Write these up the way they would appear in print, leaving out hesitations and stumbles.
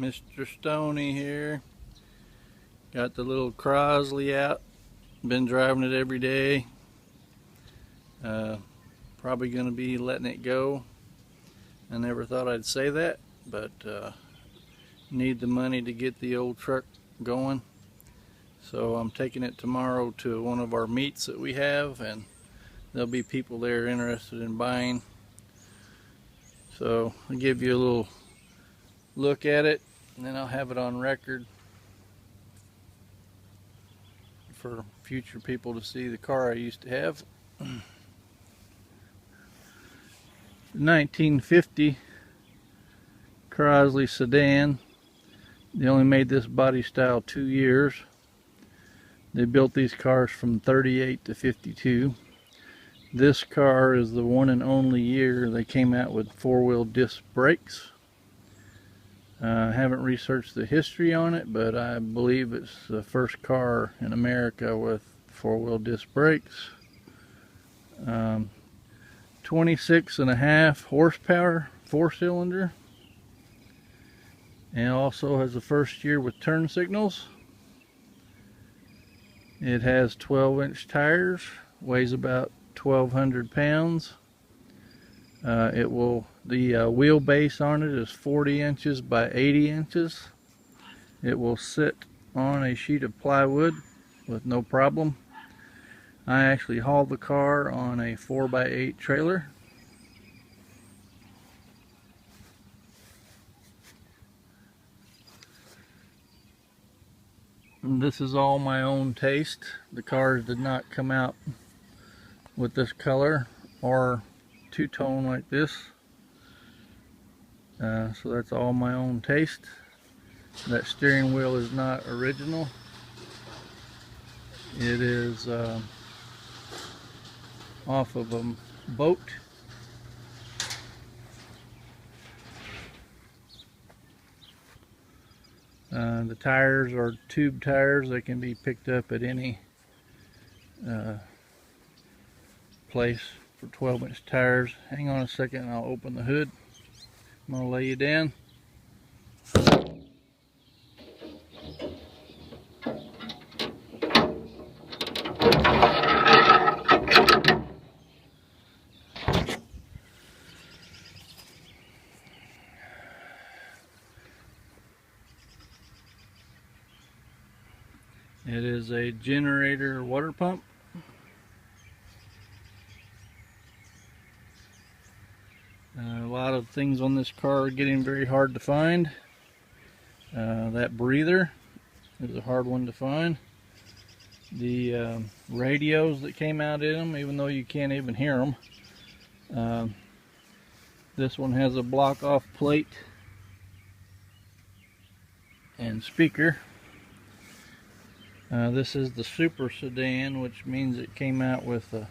Mr. Stoney here. Got the little Crosley out. Been driving it every day. Probably going to be letting it go. I never thought I'd say that, but need the money to get the old truck going. So I'm taking it tomorrow to one of our meets that we have, and there'll be people there interested in buying. So I'll give you a little look at it, and then I'll have it on record for future people to see the car I used to have. 1950 Crosley Sedan. They only made this body style 2 years. They built these cars from 38 to 52. This car is the one and only year they came out with four-wheel disc brakes. I haven't researched the history on it, but I believe it's the first car in America with four-wheel disc brakes. 26.5 horsepower, 4-cylinder, and also has the first year with turn signals. It has 12-inch tires, weighs about 1,200 pounds. The wheelbase on it is 40 inches by 80 inches. It will sit on a sheet of plywood with no problem. I actually hauled the car on a 4x8 trailer. And this is all my own taste. The cars did not come out with this color or two-tone like this. So that's all my own taste. That steering wheel is not original. It is off of a boat. The tires are tube tires. They can be picked up at any place for 12-inch tires. Hang on a second and I'll open the hood. I'm going to lay you down. It is a generator water pump. A lot of things on this car are getting very hard to find. That breather is a hard one to find. The radios that came out in them, even though you can't even hear them. This one has a block off plate and speaker. This is the Super Sedan, which means it came out with a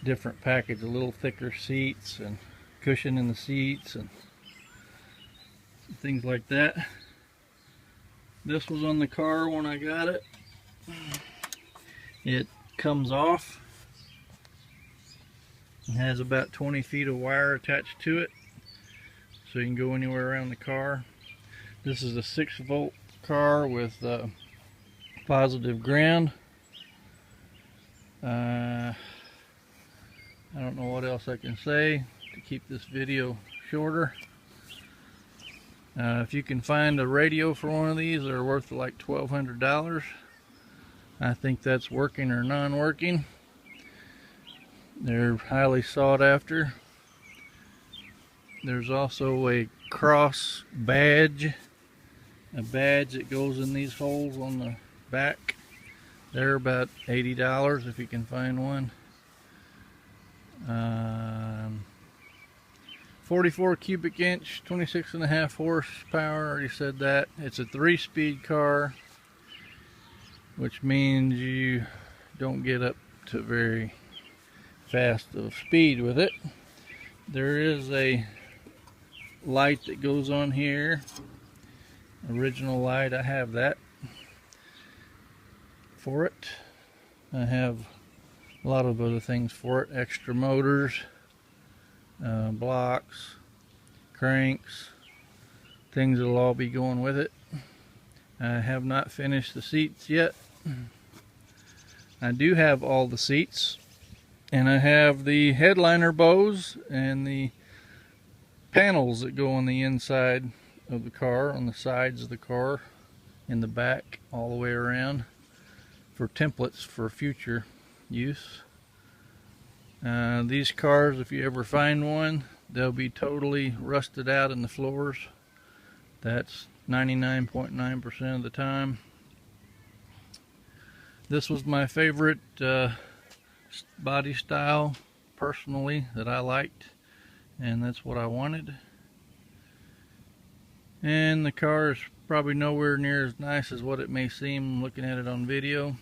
different package, a little thicker seats and cushion in the seats and things like that. This was on the car when I got it. It comes off. It has about 20 feet of wire attached to it, so you can go anywhere around the car. This is a 6-volt car with positive ground. I don't know what else I can say to keep this video shorter. If you can find a radio for one of these, they're worth like $1,200. I think that's working or non-working. They're highly sought after. There's also a cross badge, a badge that goes in these holes on the back. They're about $80 if you can find one. 44 cubic inch, 26.5 horsepower, already said that. It's a 3-speed car, which means you don't get up to very fast of speed with it. There is a light that goes on here, original light. I have that for it. I have a lot of other things for it, extra motors, blocks, cranks, things will all be going with it. I have not finished the seats yet. I do have all the seats, and I have the headliner bows and the panels that go on the inside of the car, on the sides of the car, in the back, all the way around, for templates for future use. These cars, if you ever find one, they'll be totally rusted out in the floors. That's 99.9% of the time. This was my favorite body style, personally, that I liked, and that's what I wanted. And the car is probably nowhere near as nice as what it may seem looking at it on video,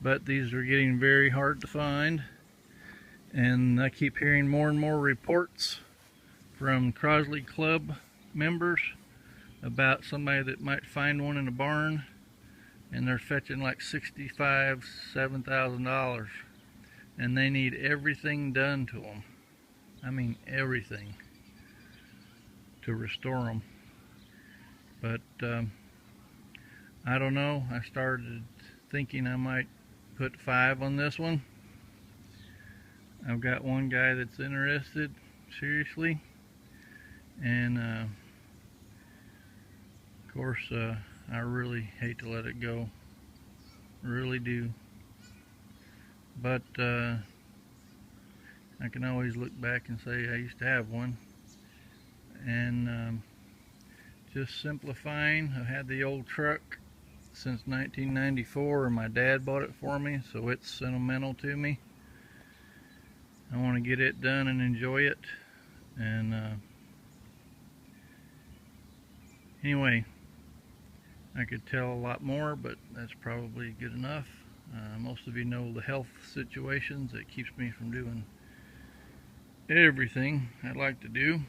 but these are getting very hard to find, and I keep hearing more and more reports from Crosley Club members about somebody that might find one in a barn, and they're fetching like $65,000–$7,000, and they need everything done to them. I mean everything, to restore them. But I don't know, I started thinking I might put 5 on this one. I've got one guy that's interested, seriously, and of course I really hate to let it go, really do, but I can always look back and say I used to have one. And just simplifying, I've had the old truck since 1994, and my dad bought it for me, so it's sentimental to me. I want to get it done and enjoy it. And anyway, I could tell a lot more, but that's probably good enough. Most of you know the health situations that keeps me from doing everything I'd like to do,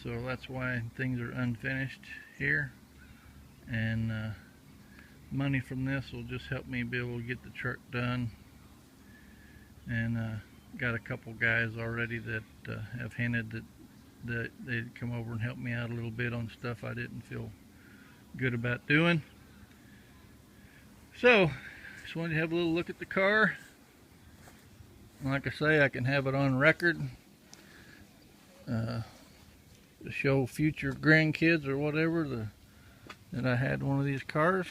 so that's why things are unfinished here. And money from this will just help me be able to get the truck done. And got a couple guys already that have hinted that they'd come over and help me out a little bit on stuff I didn't feel good about doing. So just wanted to have a little look at the car. Like I say, I can have it on record to show future grandkids or whatever that I had one of these cars.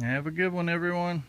Have a good one, everyone.